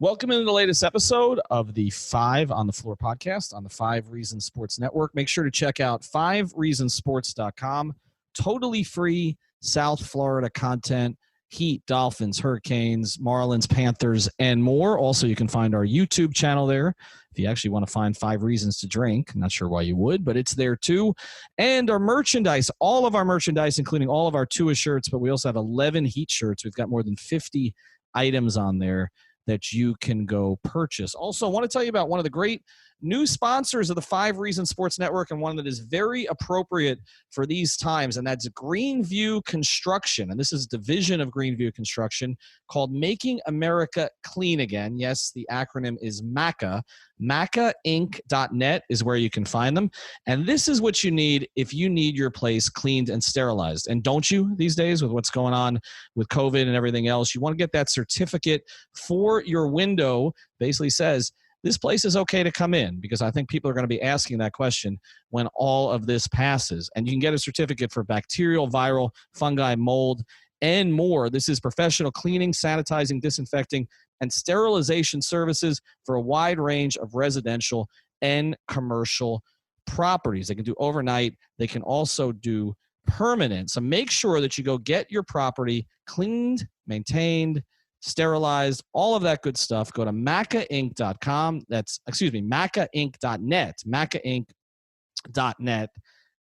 Welcome into the latest episode of the 5 on the Floor podcast on the 5 Reasons Sports Network. Make sure to check out 5reasonsports.com. Totally free South Florida content, Heat, Dolphins, Hurricanes, Marlins, Panthers, and more. Also, you can find our YouTube channel there if you actually want to find 5 reasons to drink. I'm not sure why you would, but it's there too. And our merchandise, all of our merchandise, including all of our Tua shirts, but we also have 11 Heat shirts. We've got more than 50 items on there that you can go purchase. Also, I want to tell you about one of the great new sponsors of the 5 Reasons Sports Network, and one that is very appropriate for these times, and that's Greenview Construction. And this is a division of Greenview Construction called Making America Clean Again. Yes, the acronym is MACA. MACAinc.net is where you can find them. And this is what you need if you need your place cleaned and sterilized. And don't you these days with what's going on with COVID and everything else? You want to get that certificate for your window. Basically says, this place is okay to come in, because I think people are going to be asking that question when all of this passes. And you can get a certificate for bacterial, viral, fungi, mold, and more. This is professional cleaning, sanitizing, disinfecting, and sterilization services for a wide range of residential and commercial properties. They can do overnight. They can also do permanent. So make sure that you go get your property cleaned, maintained, sterilized, all of that good stuff. Go to macainc.com. Macainc.net. Macainc.net.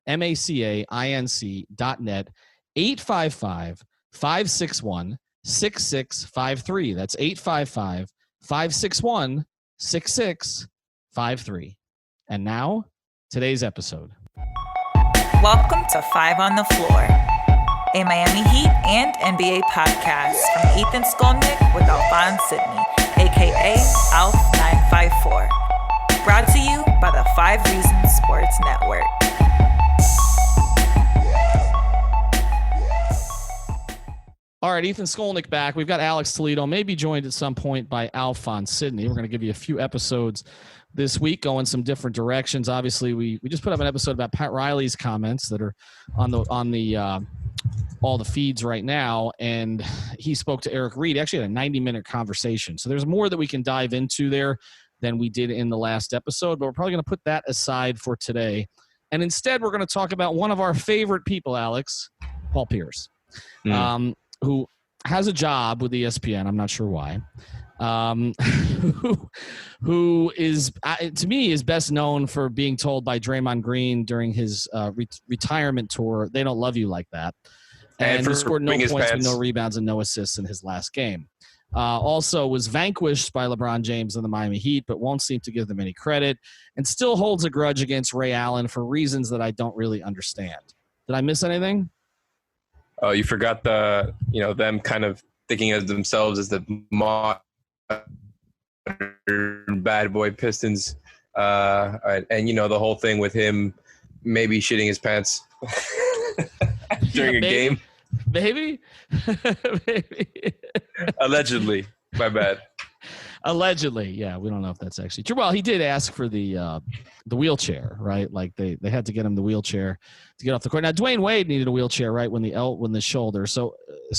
MACAINC.net. 855-561-6653. That's 855-561-6653. And now, today's episode. Welcome to 5 on the Floor, a Miami Heat and NBA podcast from Ethan Skolnick with Alphonse Sidney, a.k.a. Alf954. Brought to you by the 5 Reasons Sports Network. All right, Ethan Skolnick back. We've got Alex Toledo, maybe joined at some point by Alphonse Sidney. We're going to give you a few episodes this week, going some different directions. Obviously, we just put up an episode about Pat Riley's comments that are on the all the feeds right now, and he spoke to Eric Reed. He actually had a 90-minute conversation. So there's more that we can dive into there than we did in the last episode, but we're probably going to put that aside for today. And instead, we're going to talk about one of our favorite people, Alex, Paul Pierce, who has a job with ESPN. I'm not sure why. Who is, to me, is best known for being told by Draymond Green during his retirement tour, they don't love you like that. And he scored no points with no rebounds and no assists in his last game. Also was vanquished by LeBron James and the Miami Heat, but won't seem to give them any credit, and still holds a grudge against Ray Allen for reasons that I don't really understand. Did I miss anything? Oh, you forgot them kind of thinking of themselves as the modern bad boy Pistons. And, the whole thing with him maybe shitting his pants during a game. Maybe. Allegedly. My bad. Allegedly. Yeah, we don't know if that's actually true. Well, he did ask for the wheelchair, right? Like they had to get him the wheelchair to get off the court. Now, Dwayne Wade needed a wheelchair, right, when the shoulder. So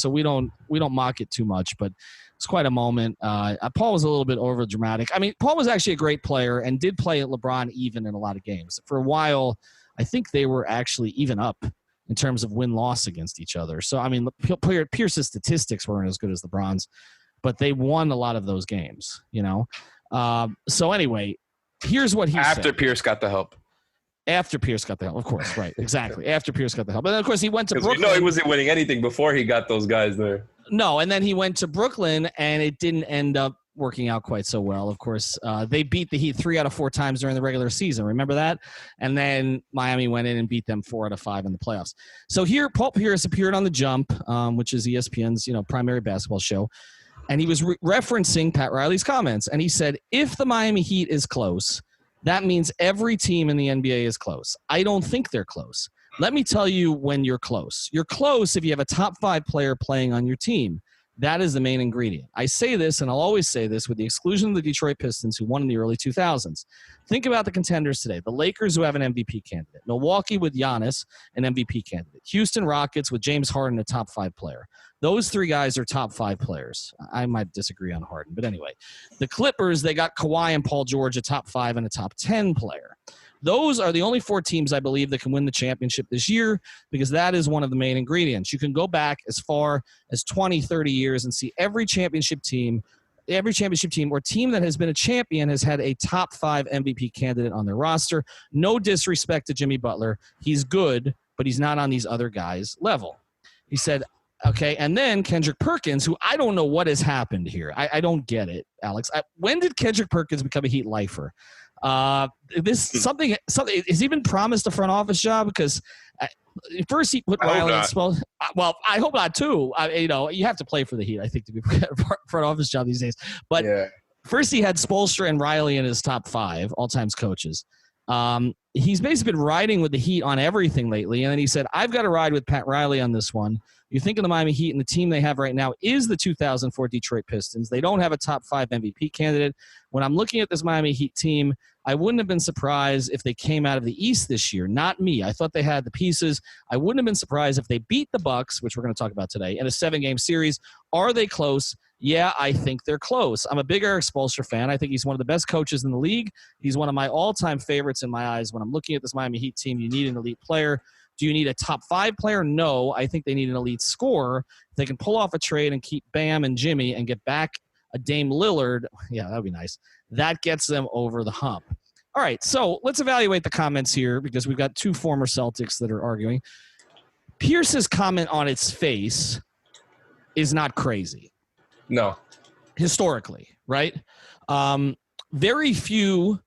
we don't mock it too much, but it's quite a moment. Paul was a little bit over dramatic. I mean, Paul was actually a great player and did play at LeBron even in a lot of games. For a while, I think they were actually even up in terms of win-loss against each other. So, I mean, Pierce's statistics weren't as good as LeBron's, but they won a lot of those games, So anyway, here's what he said. After Pierce got the help. After Pierce got the help, of course, right, exactly. After Pierce got the help. And then, of course, he went to Brooklyn. No, he wasn't winning anything before he got those guys there. No, and then he went to Brooklyn, and it didn't end up working out quite so well. Of course, they beat the Heat 3 out of 4 times during the regular season. Remember that? And then Miami went in and beat them 4 out of 5 in the playoffs. So here, Paul Pierce appeared on The Jump, which is ESPN's primary basketball show, and he was referencing Pat Riley's comments, and he said, if the Miami Heat is close, that means every team in the NBA is close. I don't think they're close. Let me tell you when you're close. You're close if you have a top 5 player playing on your team. That is the main ingredient. I say this, and I'll always say this, with the exclusion of the Detroit Pistons, who won in the early 2000s. Think about the contenders today. The Lakers, who have an MVP candidate. Milwaukee with Giannis, an MVP candidate. Houston Rockets with James Harden, a top 5 player. Those 3 guys are top 5 players. I might disagree on Harden, but anyway. The Clippers, they got Kawhi and Paul George, a top 5 and a top 10 player. Those are the only 4 teams, I believe, that can win the championship this year, because that is one of the main ingredients. You can go back as far as 20, 30 years and see every championship team or team that has been a champion has had a top 5 MVP candidate on their roster. No disrespect to Jimmy Butler. He's good, but he's not on these other guys' level. He said, okay, and then Kendrick Perkins, who I don't know what has happened here. I don't get it, Alex. When did Kendrick Perkins become a Heat lifer? Something has he been promised a front office job? Because first he put Riley in Spoelstra. Well, I hope not too. You have to play for the Heat, I think, to be a front office job these days. But first he had Spoelstra and Riley in his top 5 all-time coaches. He's basically been riding with the Heat on everything lately, and then he said, I've got to ride with Pat Riley on this one. You think of the Miami Heat, and the team they have right now is the 2004 Detroit Pistons. They don't have a top 5 MVP candidate. When I'm looking at this Miami Heat team, I wouldn't have been surprised if they came out of the East this year. Not me. I thought they had the pieces. I wouldn't have been surprised if they beat the Bucks, which we're going to talk about today, in a 7-game series. Are they close? Yeah, I think they're close. I'm a big Eric Spoelstra fan. I think he's one of the best coaches in the league. He's one of my all-time favorites in my eyes. When I'm looking at this Miami Heat team, you need an elite player. Do you need a top 5 player? No. I think they need an elite scorer. If they can pull off a trade and keep Bam and Jimmy and get back a Dame Lillard, yeah, that would be nice. That gets them over the hump. All right, so let's evaluate the comments here, because we've got 2 former Celtics that are arguing. Pierce's comment on its face is not crazy. No. Historically, right? Very few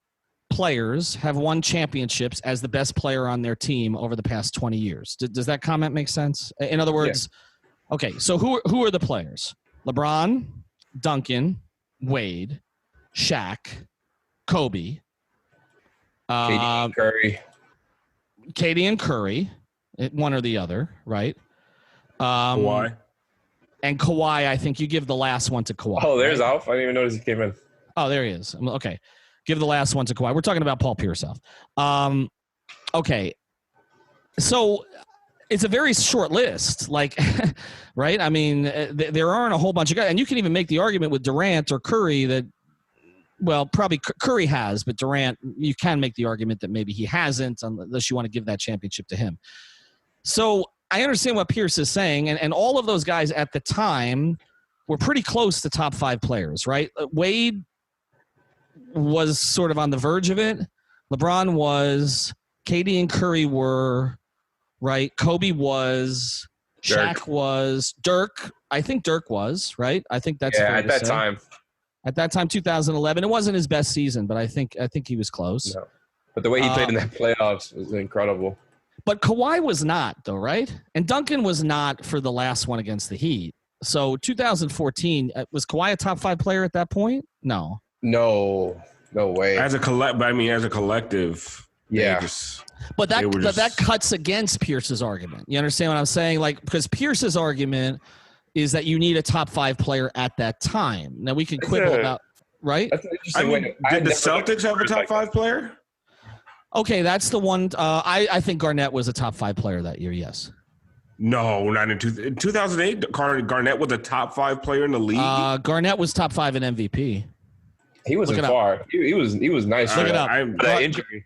players have won championships as the best player on their team over the past 20 years. Does that comment make sense? In other words, okay, so who are the players? LeBron, Duncan, Wade, Shaq, Kobe, KD and Curry, one or the other, right? Kawhi. And Kawhi, I think you give the last one to Kawhi. Oh, there's right? Alf. I didn't even notice he came in. Oh, there he is. Okay. Give the last one to Kawhi. We're talking about Paul Pierce. Okay. So it's a very short list, like, right? I mean, there aren't a whole bunch of guys. And you can even make the argument with Durant or Curry that, well, probably Curry has, but Durant, you can make the argument that maybe he hasn't, unless you want to give that championship to him. So I understand what Pierce is saying, and all of those guys at the time were pretty close to top 5 players, right? Wade was sort of on the verge of it. LeBron was. KD and Curry were, right? Kobe was. Dirk. Shaq was. Dirk. I think Dirk was, right? I think that's fair at to that say. time. At that time, 2011. It wasn't his best season, but I think he was close. No. But the way he played in that playoffs was incredible. But Kawhi was not, though, right? And Duncan was not for the last one against the Heat. So 2014, was Kawhi a top 5 player at that point? No. No way. As a collective, yeah. But that cuts against Pierce's argument. You understand what I'm saying? Like, because Pierce's argument is that you need a top 5 player at that time. Now we can quibble about, right? That's an interesting way. Did the Celtics have a top 5 player? Okay, that's the one. I think Garnett was a top 5 player that year. Yes. No, not in 2008. Garnett was a top 5 player in the league. Garnett was top 5 in MVP. He wasn't far. He was nice. Look it up. That injury.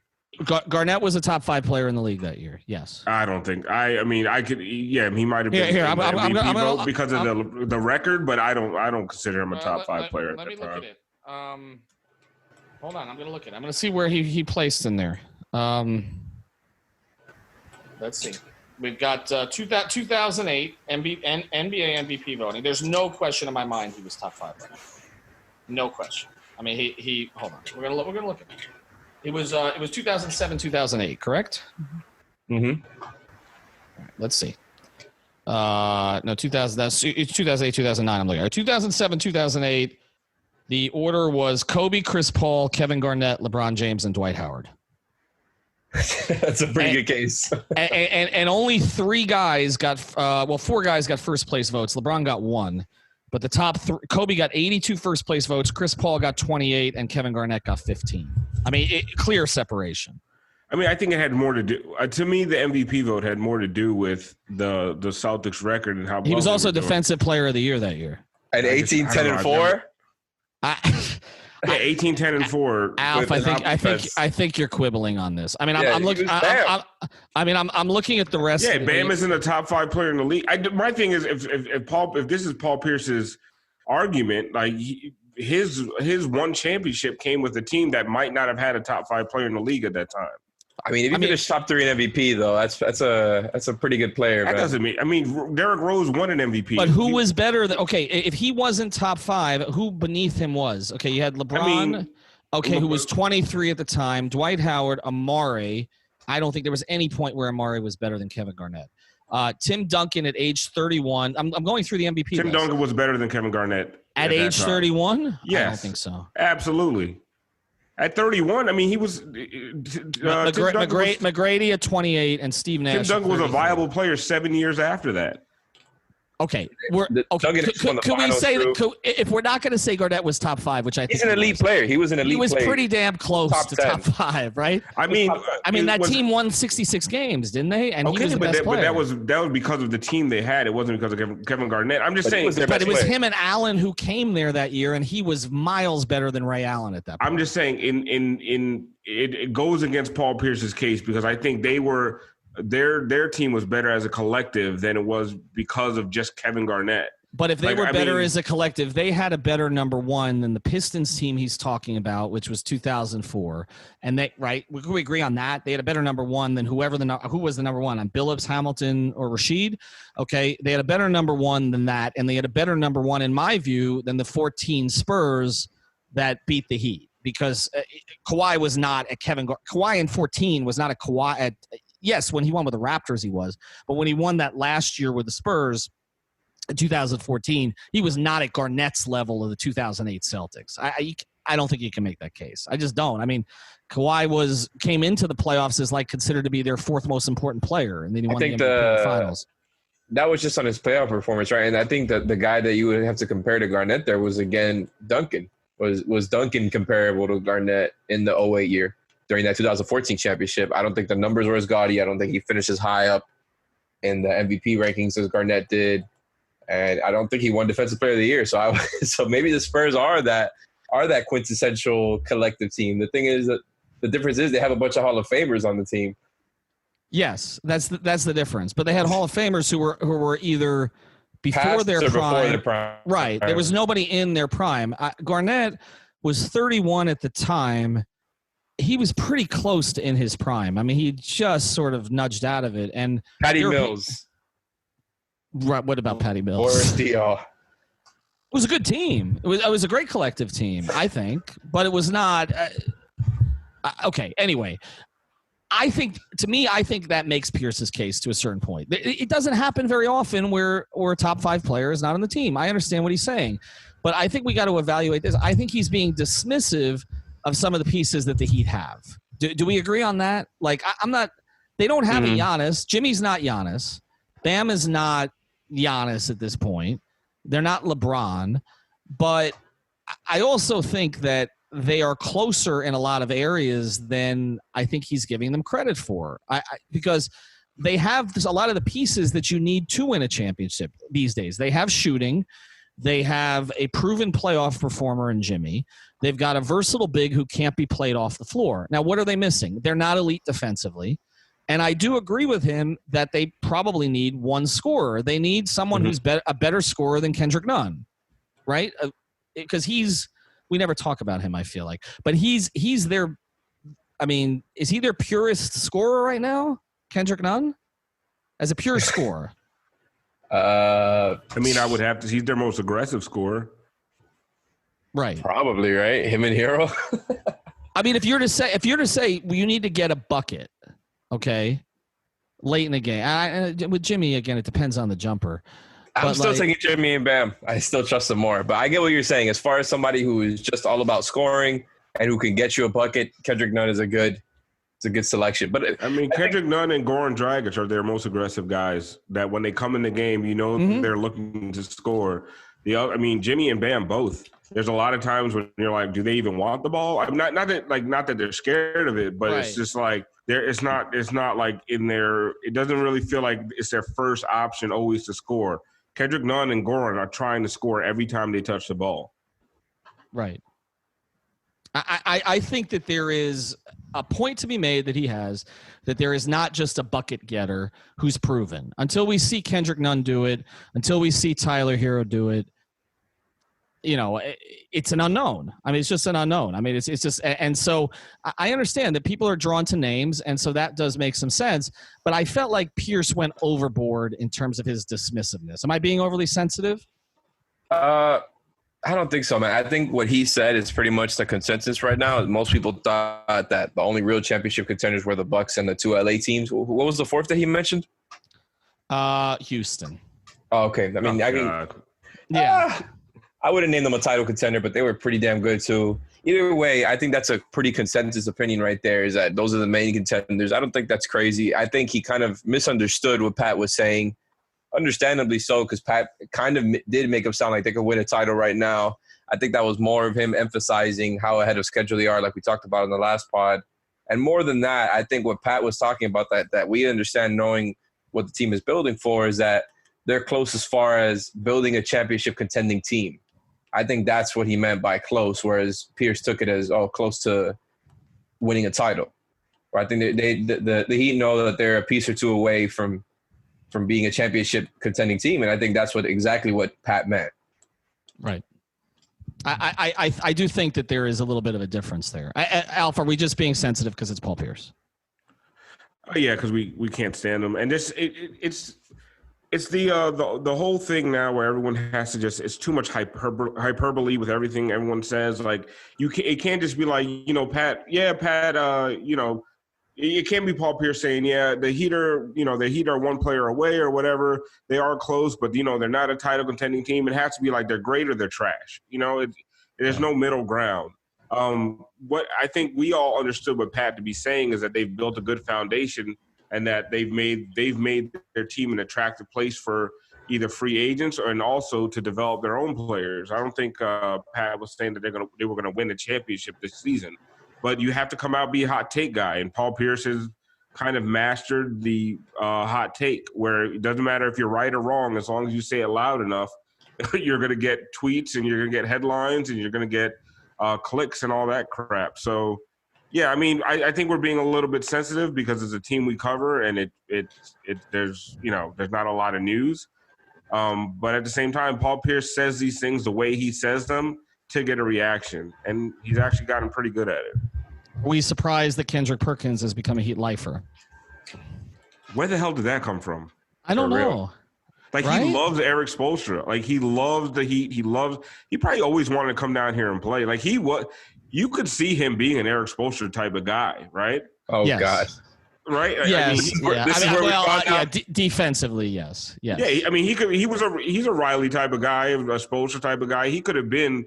Garnett was a top 5 player in the league that year. Yes. I don't think. I mean, I could. Yeah, he might have been Here, in the I'm MVP gonna- vote because of the record, but I don't consider him a top 5 player. Let me look at it. Hold on, I'm gonna look at it. I'm gonna see where he placed in there. Let's see. We've got 2008 NBA MVP voting. There's no question in my mind he was top 5 right now. No question. I mean, he. Hold on. We're gonna look at it. It was 2007, 2008, correct? Mm-hmm. All right, let's see. No, 2000. It's 2008, 2009. I'm looking at 2007, 2008. The order was Kobe, Chris Paul, Kevin Garnett, LeBron James, and Dwight Howard. That's a pretty good case. and only 3 guys got 4 guys got first place votes. LeBron got 1. But the top three, Kobe got 82 first place votes, Chris Paul got 28, and Kevin Garnett got 15. I mean, clear separation. I mean, I think it had more to do. To me, the MVP vote had more to do with the Celtics record and how he was also Defensive Player of the Year that year. At 18, 10, and 4. Yeah, 18, 10, and 4. Alf, I think you're quibbling on this. I mean, I'm looking. I'm looking at the rest. Yeah, of Bam isn't a top 5 player in the league. My thing is, if this is Paul Pierce's argument, like his one championship came with a team that might not have had a top 5 player in the league at that time. I mean, if you finish top 3 in MVP, though, that's a pretty good player. That doesn't mean. I mean, Derrick Rose won an MVP. But who was better than? Okay, if he wasn't top 5, who beneath him was? Okay, you had LeBron. Who was 23 at the time. Dwight Howard, Amare. I don't think there was any point where Amare was better than Kevin Garnett. Tim Duncan at age 31. I'm going through the MVP. Tim Duncan was better than Kevin Garnett at age 31. Yes, I don't think so. Absolutely. At 31, I mean, he was McGrady at 28 and Steve Nash. Tim Duncan was a viable player 7 years after that. Okay, could we say that if we're not going to say Garnett was top 5, which I think he's an elite player. He was an elite player. He was pretty damn close to top 5, right? I mean, that team won 66 games, didn't they? And he was the best player. But that was because of the team they had. It wasn't because of Kevin Garnett. I'm just saying. But it was him and Allen who came there that year, and he was miles better than Ray Allen at that point. I'm just saying, it goes against Paul Pierce's case because I think they were. Their team was better as a collective than it was because of just Kevin Garnett. But if they were better as a collective, they had a better number 1 than the Pistons team he's talking about, which was 2004. And we agree on that. They had a better number 1 than who was the number 1 on Billups, Hamilton, or Rashid. Okay, they had a better number 1 than that, and they had a better number 1 in my view than the 14 Spurs that beat the Heat because Kawhi was not a Kawhi in 14 was not a Kawhi at. Yes, when he won with the Raptors, he was. But when he won that last year with the Spurs in 2014, he was not at Garnett's level of the 2008 Celtics. I don't think you can make that case. I just don't. I mean, Kawhi came into the playoffs as considered to be their 4th most important player, and then he won the NBA Finals. That was just on his playoff performance, right? And I think that the guy that you would have to compare to Garnett there was, again, Duncan. Was Duncan comparable to Garnett in the 08 year? During that 2014 championship, I don't think the numbers were as gaudy. I don't think he finished as high up in the MVP rankings as Garnett did, and I don't think he won Defensive Player of the Year. So maybe the Spurs are that quintessential collective team. The thing is that the difference is they have a bunch of Hall of Famers on the team. Yes, that's the difference. But they had Hall of Famers who were either before their prime. Right. There was nobody in their prime. Garnett was 31 at the time. He was pretty close to in his prime. I mean, he just sort of nudged out of it. And Patty Mills. Right. What about Patty Mills? Or Dior. It was a good team. It was a great collective team, I think. But it was not. Okay. Anyway, I think that makes Pierce's case to a certain point. It doesn't happen very often where a top 5 player is not on the team. I understand what he's saying. But I think we got to evaluate this. I think he's being dismissive of some of the pieces that the Heat have. Do we agree on that? I'm not – they don't have a Giannis. Jimmy's not Giannis. Bam is not Giannis at this point. They're not LeBron. But I also think that they are closer in a lot of areas than I think he's giving them credit for. Because they have a lot of the pieces that you need to win a championship these days. They have shooting. They have a proven playoff performer in Jimmy. They've got a versatile big who can't be played off the floor. Now, what are they missing? They're not elite defensively. And I do agree with him that they probably need one scorer. They need someone who's a better scorer than Kendrick Nunn, right? Because we never talk about him, I feel like. But he's their – I mean, is he their purest scorer right now, Kendrick Nunn? As a pure scorer. I mean, I would have to. He's their most aggressive scorer, right? Probably, right. Him and Hero. I mean, if you're to say, well, you need to get a bucket, okay, late in the game. With Jimmy again, it depends on the jumper. I'm still taking Jimmy and Bam. I still trust him more, but I get what you're saying. As far as somebody who is just all about scoring and who can get you a bucket, Kendrick Nunn is a good selection. But I mean, Kendrick Nunn and Goran Dragic are their most aggressive guys that when they come in the game, they're looking to score. Jimmy and Bam both. There's a lot of times when you're like, do they even want the ball? I'm not that they're scared of it, but It's just like it's not like in their. It doesn't really feel like it's their first option always to score. Kendrick Nunn and Goran are trying to score every time they touch the ball. Right. I think that there is a point to be made that he has, that there is not just a bucket getter who's proven. Until we see Kendrick Nunn do it, until we see Tyler Hero do it, it's an unknown. I mean, it's just an unknown. I mean, it's just, and so I understand that people are drawn to names, and so that does make some sense. But I felt like Pierce went overboard in terms of his dismissiveness. Am I being overly sensitive? I don't think so, man. I think what he said is pretty much the consensus right now. Most people thought that the only real championship contenders were the Bucks and the two LA teams. What was the fourth that he mentioned? Houston. Oh, okay. I mean, I wouldn't name them a title contender, but they were pretty damn good too. Either way, I think that's a pretty consensus opinion right there, is that those are the main contenders. I don't think that's crazy. I think he kind of misunderstood what Pat was saying. Understandably so, because Pat kind of did make him sound like they could win a title right now. I think that was more of him emphasizing how ahead of schedule they are, like we talked about in the last pod. And more than that, I think what Pat was talking about, that we understand, knowing what the team is building for, is that they're close as far as building a championship contending team. I think that's what he meant by close, whereas Pierce took it as, close to winning a title. Or I think the Heat know that they're a piece or two away from being a championship contending team. And I think that's exactly what Pat meant. Right. I do think that there is a little bit of a difference there. Alf, are we just being sensitive because it's Paul Pierce? Yeah, because we can't stand him. And it's the whole thing now where everyone has to it's too much hyperbole with everything everyone says. Like, it can't just be like, Pat, it can't be Paul Pierce saying, the Heat are one player away or whatever. They are close, but, they're not a title contending team. It has to be like they're great or they're trash. There's no middle ground. What I think we all understood what Pat to be saying is that they've built a good foundation and that they've made their team an attractive place for either free agents and also to develop their own players. I don't think Pat was saying that they were gonna win the championship this season. But you have to come out, be a hot take guy. And Paul Pierce has kind of mastered the hot take, where it doesn't matter if you're right or wrong. As long as you say it loud enough, you're going to get tweets and you're going to get headlines and you're going to get clicks and all that crap. So, yeah, I mean, I think we're being a little bit sensitive because it's a team we cover and there's not a lot of news. But at the same time, Paul Pierce says these things the way he says them to get a reaction, and he's actually gotten pretty good at it. Are we surprised that Kendrick Perkins has become a Heat lifer? Where the hell did that come from? I don't know. Like, right? He loves Eric Spoelstra. Like, he loves the Heat. He probably always wanted to come down here and play. Like, you could see him being an Eric Spoelstra type of guy, right? Oh, yes. God. Right? Yes. Defensively, yes. Yes. Yeah, I mean, he's a Riley type of guy, a Spoelstra type of guy. He could have been,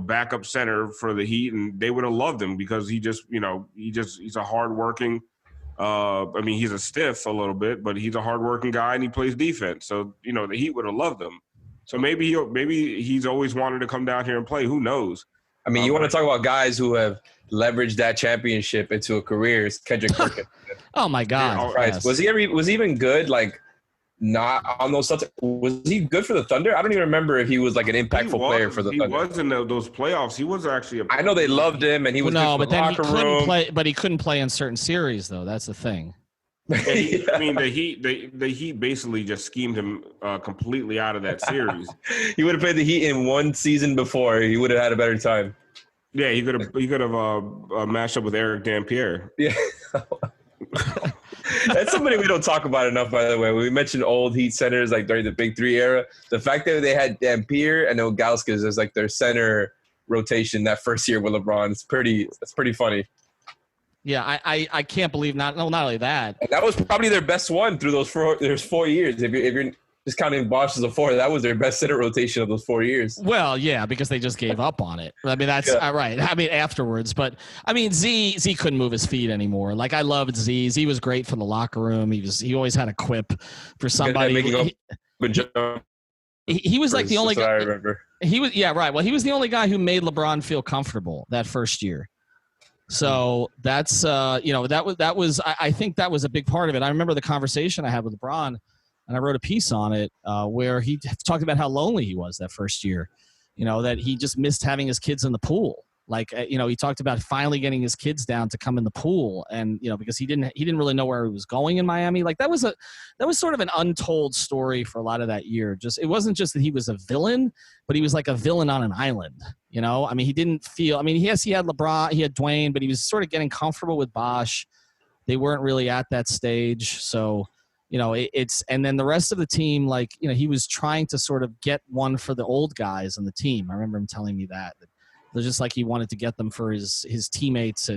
backup center for the Heat, and they would have loved him because he's a hardworking. He's a stiff a little bit, but he's a hardworking guy and he plays defense. So the Heat would have loved him. So maybe he's always wanted to come down here and play. Who knows? I mean, you want to talk about guys who have leveraged that championship into a career? It's Kendrick Perkins. Oh my God! Yes. Was he even good? Like, not on those Celtics. Was he good for the Thunder? I don't even remember if he was like an impactful player for the Thunder. He was in those playoffs. He was actually. I know they loved him, and he was. No, but then he couldn't play. But he couldn't play in certain series, though. That's the thing. Yeah. I mean, the Heat basically just schemed him completely out of that series. He would have played the Heat in one season before. He would have had a better time. Yeah, he could have matched up with Eric Dampier. Yeah. That's somebody we don't talk about enough, by the way. When we mentioned old Heat centers, like during the Big Three era, the fact that they had Dampier and Ilgauskas as like their center rotation that first year with LeBron, it's pretty funny. Yeah, I can't believe not only that. And that was probably their best one through those 4 years. If you're just counting Bosch as a 4, that was their best center rotation of those 4 years. Well, yeah, because they just gave up on it. I mean, that's right. I mean, afterwards. But, I mean, Z couldn't move his feet anymore. Like, I loved Z. Z was great for the locker room. He always had a quip for somebody. He was like the only guy. I remember. He was right. Well, he was the only guy who made LeBron feel comfortable that first year. So that's that was I think that was a big part of it. I remember the conversation I had with LeBron, and I wrote a piece on it where he talked about how lonely he was that first year. That he just missed having his kids in the pool. Like, he talked about finally getting his kids down to come in the pool, and because he didn't really know where he was going in Miami. Like that was sort of an untold story for a lot of that year. It wasn't just that he was a villain, but he was like a villain on an island. I mean, he didn't feel. I mean, yes, he had LeBron, he had Dwayne, but he was sort of getting comfortable with Bosh. They weren't really at that stage, so it's and then the rest of the team, like he was trying to sort of get one for the old guys on the team. I remember him telling me that. They're just like he wanted to get them for his teammates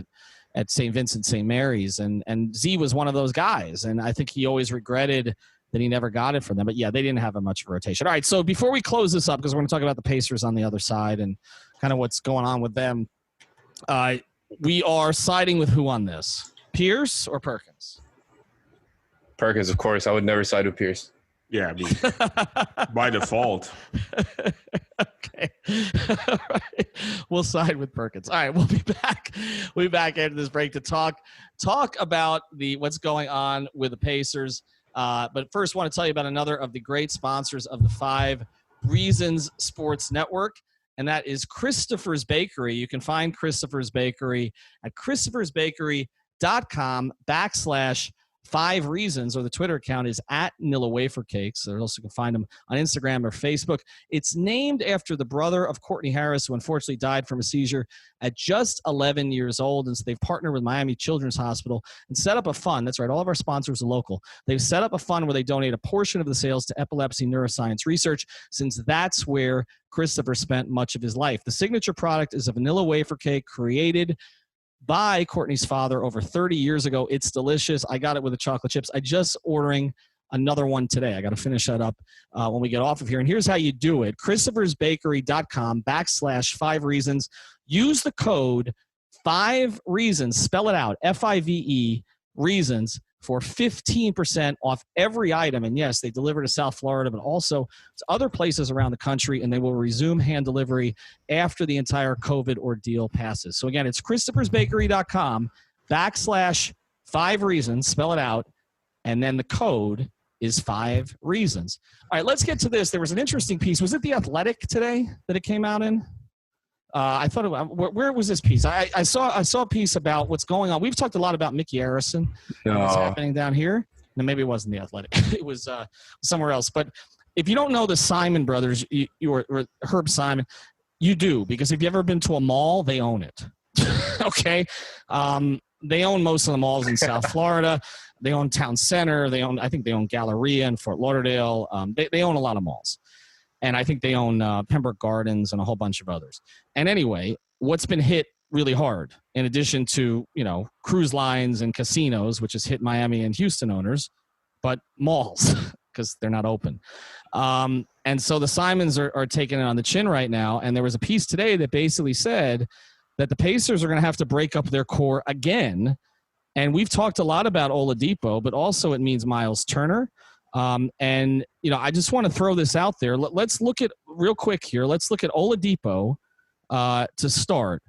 at St. Vincent St. Mary's. And Z was one of those guys. And I think he always regretted that he never got it for them. But, yeah, they didn't have a much rotation. All right, so before we close this up, because we're going to talk about the Pacers on the other side and kind of what's going on with them, we are siding with who on this? Pierce or Perkins? Perkins, of course. I would never side with Pierce. Yeah, I mean, by default. Okay. All right. We'll side with Perkins. All right, we'll be back. We'll be back after this break to talk about what's going on with the Pacers. But first, I want to tell you about another of the great sponsors of the 5 Reasons Sports Network, and that is Christopher's Bakery. You can find Christopher's Bakery at christophersbakery.com/5 Reasons, or the Twitter account is at Nilla Wafer Cakes. So also can find them on Instagram or Facebook. It's named after the brother of Courtney Harris, who unfortunately died from a seizure at just 11 years old. And so they've partnered with Miami Children's Hospital and set up a fund. That's right. All of our sponsors are local. They've set up a fund where they donate a portion of the sales to epilepsy neuroscience research, since that's where Christopher spent much of his life. The signature product is a vanilla wafer cake created by Courtney's father over 30 years ago. It's delicious. I got it with the chocolate chips. I just ordering another one today. I got to finish that up when we get off of here. And here's how you do it. christophersbakery.com/5 Reasons. Use the code 5 Reasons. Spell it out. FIVE Reasons for 15% off every item. And yes, they deliver to South Florida, but also to other places around the country, and they will resume hand delivery after the entire COVID ordeal passes. So again, it's christophersbakery.com/5 Reasons, spell it out, and then the code is 5 Reasons. All right, let's get to this. There was an interesting piece. Was it The Athletic today that it came out in? I thought where was this piece? I saw a piece about what's going on. We've talked a lot about Mickey Harrison and what's happening down here. And maybe it wasn't The Athletic. It was somewhere else. But if you don't know the Simon brothers, or Herb Simon, you do, because if you've ever been to a mall, they own it. Okay, they own most of the malls in South Florida. They own Town Center. I think they own Galleria in Fort Lauderdale. They own a lot of malls. And I think they own Pembroke Gardens and a whole bunch of others. And anyway, what's been hit really hard, in addition to, cruise lines and casinos, which has hit Miami and Houston owners, but malls, because they're not open. And so the Simons are taking it on the chin right now. And there was a piece today that basically said that the Pacers are going to have to break up their core again. And we've talked a lot about Oladipo, but also it means Myles Turner. And I just want to throw this out there. Let's look at real quick here. Let's look at Oladipo to start.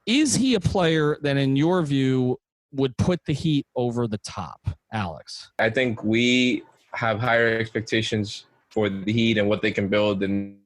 Is he a player that, in your view, would put the Heat over the top, Alex? I think we have higher expectations for the Heat and what they can build than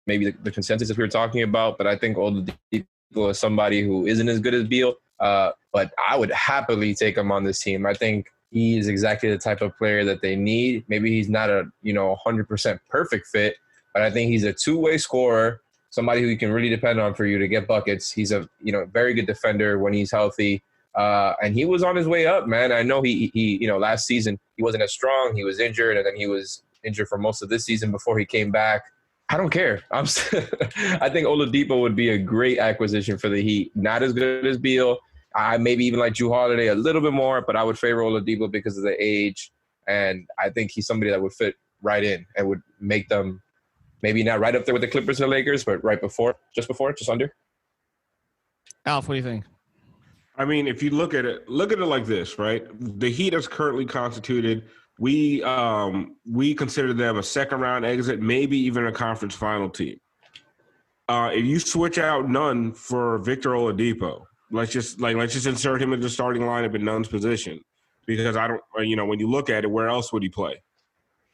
maybe the consensus we were talking about. But I think Oladipo is somebody who isn't as good as Beal. But I would happily take him on this team. I think he is exactly the type of player that they need. Maybe he's not a 100% perfect fit, but I think he's a two-way scorer, somebody who you can really depend on for you to get buckets. He's a very good defender when he's healthy, and he was on his way up, man. I know he last season he wasn't as strong. He was injured, and then he was injured for most of this season before he came back. I don't care. I think Oladipo would be a great acquisition for the Heat. Not as good as Beal. I maybe even like Jrue Holiday a little bit more, but I would favor Oladipo because of the age. And I think he's somebody that would fit right in and would make them maybe not right up there with the Clippers and the Lakers, but just under. Alf, what do you think? I mean, if you look at it like this, right? The Heat is currently constituted we consider them a second-round exit, maybe even a conference final team. If you switch out Nunn for Victor Oladipo, let's just insert him in the starting lineup in Nunn's position, because when you look at it, where else would he play?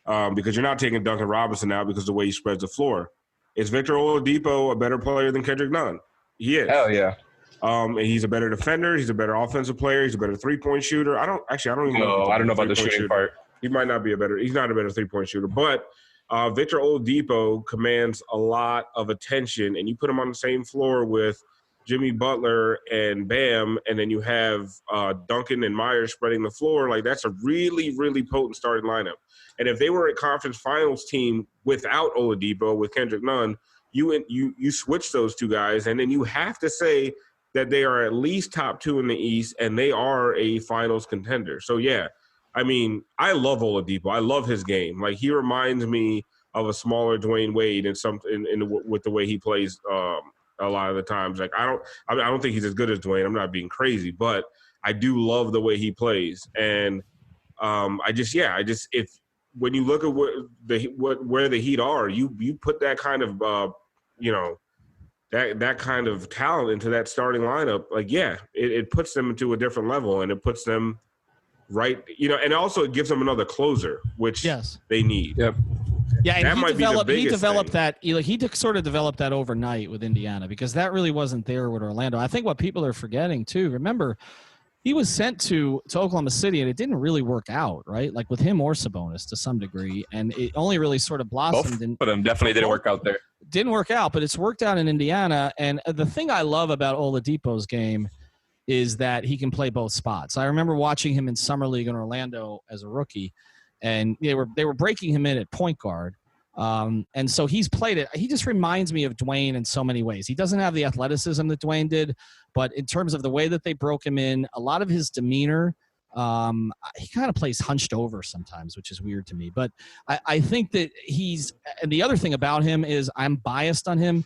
Because you're not taking Duncan Robinson out because of the way he spreads the floor. Is Victor Oladipo a better player than Kendrick Nunn? He is. Hell yeah. And he's a better defender. He's a better offensive player. He's a better three-point shooter. I don't even know. I don't know about the shooting part. He might not be he's not a better three-point shooter. But Victor Oladipo commands a lot of attention, and you put him on the same floor with Jimmy Butler and Bam, and then you have Duncan and Myers spreading the floor. Like, that's a really, really potent starting lineup. And if they were a conference finals team without Oladipo, with Kendrick Nunn, you switch those two guys, and then you have to say that they are at least top two in the East, and they are a finals contender. So, yeah, I mean, I love Oladipo. I love his game. Like, he reminds me of a smaller Dwayne Wade with the way he plays a lot of the times. Like, I don't think he's as good as Dwayne. I'm not being crazy, but I do love the way he plays. And when you look at where the Heat are, you put that kind of that kind of talent into that starting lineup. Like, yeah, it puts them into a different level, and it puts them right. And also it gives them another closer, which they need. Yep. Yeah, and that might be the biggest thing. He sort of developed that overnight with Indiana, because that really wasn't there with Orlando. I think what people are forgetting too. Remember, he was sent to Oklahoma City, and it didn't really work out, right? Like with him or Sabonis to some degree, and it only really sort of blossomed. Both of them definitely didn't work out there. Didn't work out, but it's worked out in Indiana. And the thing I love about Oladipo's game is that he can play both spots. I remember watching him in Summer League in Orlando as a rookie, and they were breaking him in at point guard. And so he's played it. He just reminds me of Dwayne in so many ways. He doesn't have the athleticism that Dwayne did, but in terms of the way that they broke him in, a lot of his demeanor, he kind of plays hunched over sometimes, which is weird to me. But I think that and the other thing about him is, I'm biased on him.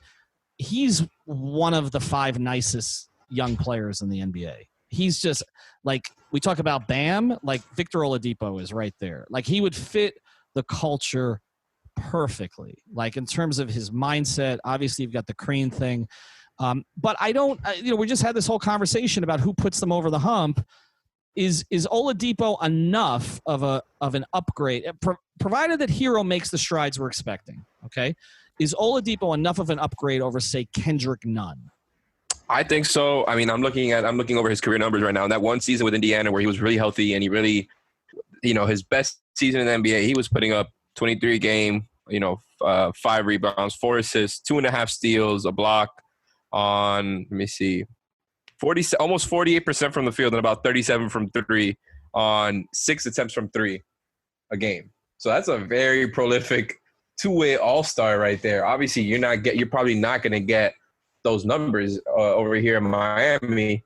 He's one of the 5 nicest young players in the NBA. He's just like, we talk about Bam, like Victor Oladipo is right there. Like, he would fit the culture perfectly, like in terms of his mindset. Obviously, you've got the Crean thing, but we just had this whole conversation about who puts them over the hump. Is Oladipo enough of an upgrade, provided that Hero makes the strides we're expecting? Okay, is Oladipo enough of an upgrade over, say, Kendrick Nunn? I think so. I mean, I'm looking over his career numbers right now. And that one season with Indiana where he was really healthy and he really, his best season in the NBA, he was putting up 23 game, 5 rebounds, 4 assists, 2.5 steals, a block on, let me see, almost 48% from the field and about 37 from 3 on 6 attempts from 3 a game. So that's a very prolific two-way all-star right there. Obviously, you're probably not going to get those numbers over here in Miami,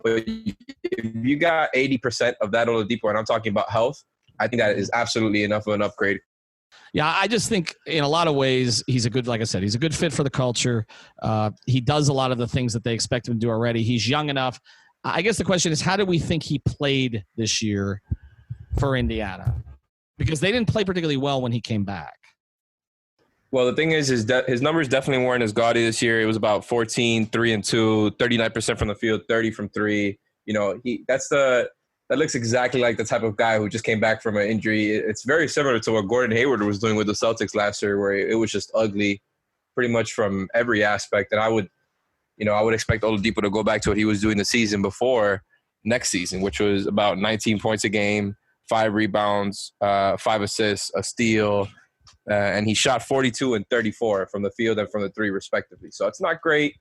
but if you got 80% of that Oladipo, and I'm talking about health, I think that is absolutely enough of an upgrade. Yeah, I just think in a lot of ways he's a good, like I said, he's a good fit for the culture. He does a lot of the things that they expect him to do already. He's young enough. I guess the question is, how do we think he played this year for Indiana? Because they didn't play particularly well when he came back. Well, the thing is his numbers definitely weren't as gaudy this year. It was about 14, 3-2, 39% from the field, 30 from 3. That looks exactly like the type of guy who just came back from an injury. It's very similar to what Gordon Hayward was doing with the Celtics last year, where it was just ugly pretty much from every aspect. And I would expect Oladipo to go back to what he was doing the season before next season, which was about 19 points a game, 5 rebounds, 5 assists, a steal, and he shot 42 and 34 from the field and from the 3 respectively. So it's not great.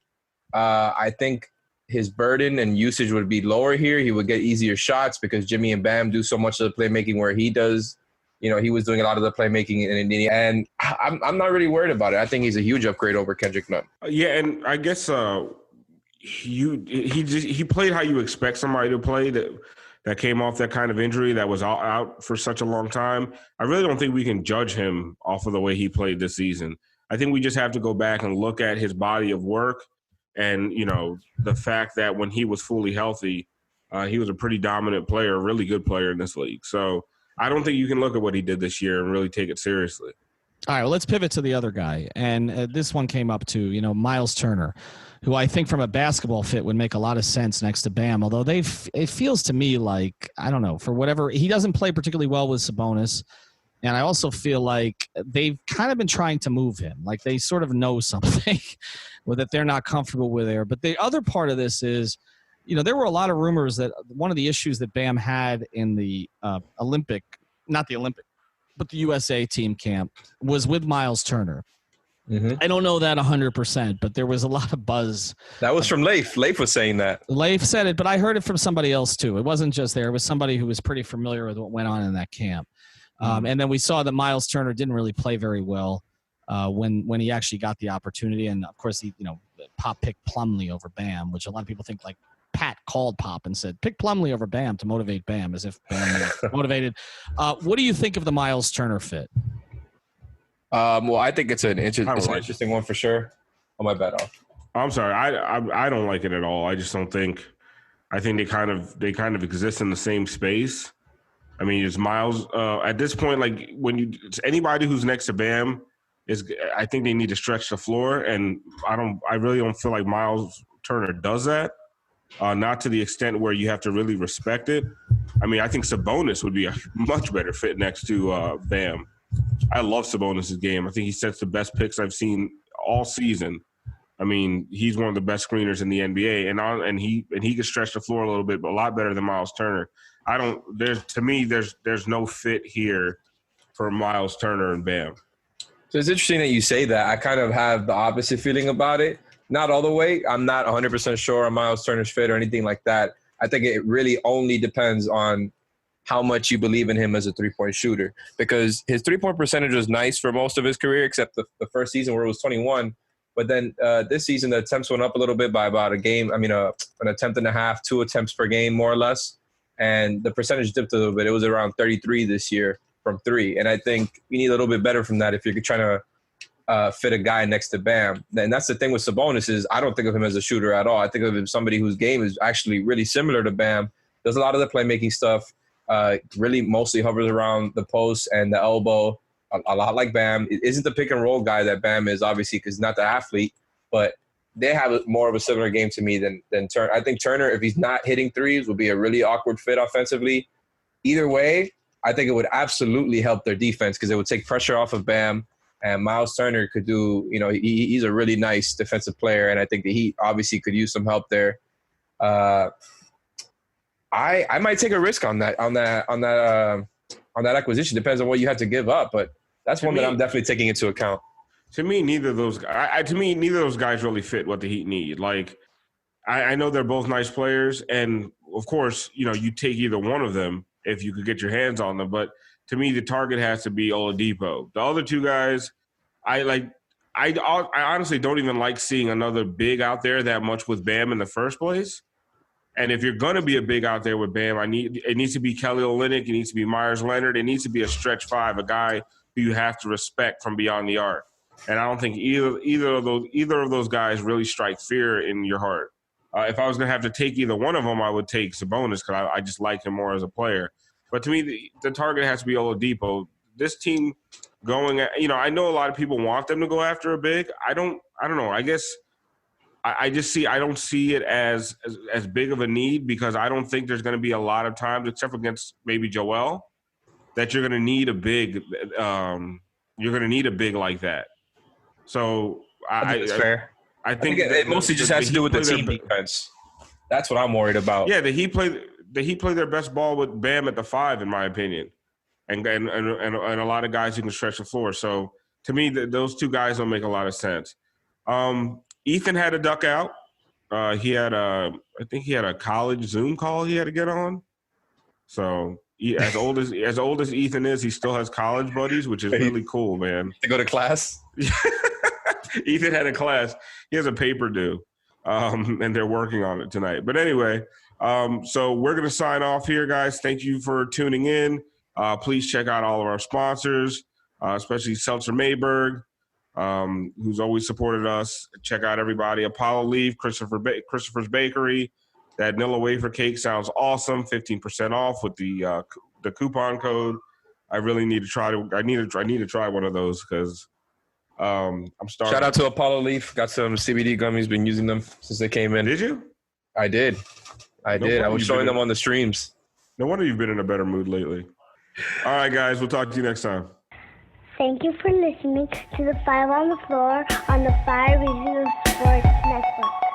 I think his burden and usage would be lower here. He would get easier shots because Jimmy and Bam do so much of the playmaking where he does. He was doing a lot of the playmaking in Indiana, and I'm not really worried about it. I think he's a huge upgrade over Kendrick Nunn. Yeah, and I guess he played how you expect somebody to play that came off that kind of injury that was out for such a long time. I really don't think we can judge him off of the way he played this season. I think we just have to go back and look at his body of work and, the fact that when he was fully healthy, he was a pretty dominant player, a really good player in this league. So I don't think you can look at what he did this year and really take it seriously. All right, well, let's pivot to the other guy. And this one came up too, Myles Turner, who I think from a basketball fit would make a lot of sense next to Bam, although it feels to me like, I don't know, for whatever – he doesn't play particularly well with Sabonis. And I also feel like they've kind of been trying to move him. Like they sort of know something that they're not comfortable with there. But the other part of this is, there were a lot of rumors that one of the issues that Bam had in the not the Olympic, but the USA team camp was with Myles Turner. Mm-hmm. I don't know that 100%, but there was a lot of buzz. That was from Leif. Leif was saying that. Leif said it, but I heard it from somebody else too. It wasn't just there. It was somebody who was pretty familiar with what went on in that camp. And then we saw that Myles Turner didn't really play very well when he actually got the opportunity. And, of course, he Pop picked Plumlee over Bam, which a lot of people think like Pat called Pop and said, pick Plumlee over Bam to motivate Bam, as if Bam was motivated. What do you think of the Myles Turner fit? Well, I think it's an interesting one for sure. Oh, my bad. I'm sorry. I don't like it at all. I just don't think – I think they kind of exist in the same space. I mean, it's Myles at this point. Like it's anybody who's next to Bam I think they need to stretch the floor, and I really don't feel like Myles Turner does that. Not to the extent where you have to really respect it. I mean, I think Sabonis would be a much better fit next to Bam. I love Sabonis' game. I think he sets the best picks I've seen all season. I mean, he's one of the best screeners in the NBA, and he can stretch the floor a little bit, but a lot better than Myles Turner. To me, there's no fit here for Myles Turner and Bam. So it's interesting that you say that. I kind of have the opposite feeling about it. Not all the way. I'm not 100% sure on Myles Turner's fit or anything like that. I think it really only depends on how much you believe in him as a three-point shooter, because his three-point percentage was nice for most of his career, except the first season where it was 21. But then this season, the attempts went up a little bit by about an attempt and a half, 2 attempts per game, more or less. And the percentage dipped a little bit. It was around 33 this year from 3. And I think we need a little bit better from that if you're trying to fit a guy next to Bam. And that's the thing with Sabonis is I don't think of him as a shooter at all. I think of him as somebody whose game is actually really similar to Bam. Does a lot of the playmaking stuff, really mostly hovers around the post and the elbow, a lot like Bam. It isn't the pick-and-roll guy that Bam is, obviously, because he's not the athlete. But they have more of a similar game to me than Turner. I think Turner, if he's not hitting threes, would be a really awkward fit offensively. Either way, I think it would absolutely help their defense because it would take pressure off of Bam. And Myles Turner could do, he's a really nice defensive player, and I think the Heat obviously could use some help there. I might take a risk on that acquisition. Depends on what you have to give up, but that's one that I'm definitely taking into account. To me, neither of those guys really fit what the Heat need. Like, I know they're both nice players, and of course, you take either one of them if you could get your hands on them. But to me, the target has to be Oladipo. The other two guys, I honestly don't even like seeing another big out there that much with Bam in the first place. And if you're going to be a big out there with Bam, it needs to be Kelly Olynyk. It needs to be Myers Leonard. It needs to be a stretch 5, a guy who you have to respect from beyond the arc. And I don't think either of those guys really strike fear in your heart. If I was going to have to take either one of them, I would take Sabonis because I just like him more as a player. But to me, the target has to be Oladipo. This team I know a lot of people want them to go after a big. I don't know. I guess I don't see it as big of a need because I don't think there's going to be a lot of times, except against maybe Joel, that you're going to need a big. You're going to need a big like that. So I think it's fair. I think it mostly just has to do with the team defense. That's what I'm worried about. Yeah, the Heat play their best ball with Bam at the 5, in my opinion, and a lot of guys who can stretch the floor. So to me, those two guys don't make a lot of sense. Ethan had to duck out. I think he had a college Zoom call he had to get on. So as old as Ethan is, he still has college buddies, which is really cool, man. To go to class. Ethan had a class. He has a paper due, and they're working on it tonight. But anyway, so we're going to sign off here, guys. Thank you for tuning in. Please check out all of our sponsors, especially Seltzer Mayberg, who's always supported us. Check out everybody. Apollo Leaf, Christopher's Bakery. That Nilla wafer cake sounds awesome. 15% off with the coupon code I really need to try. I need to try one of those because I'm starting. Shout out to Apollo Leaf. Got some CBD gummies. Been using them since they came in. Did you? I did. I was showing them on the streams. No wonder you've been in a better mood lately. All right, guys. We'll talk to you next time. Thank you for listening to the 5 on the Floor on the 5 Reasons Sports Network.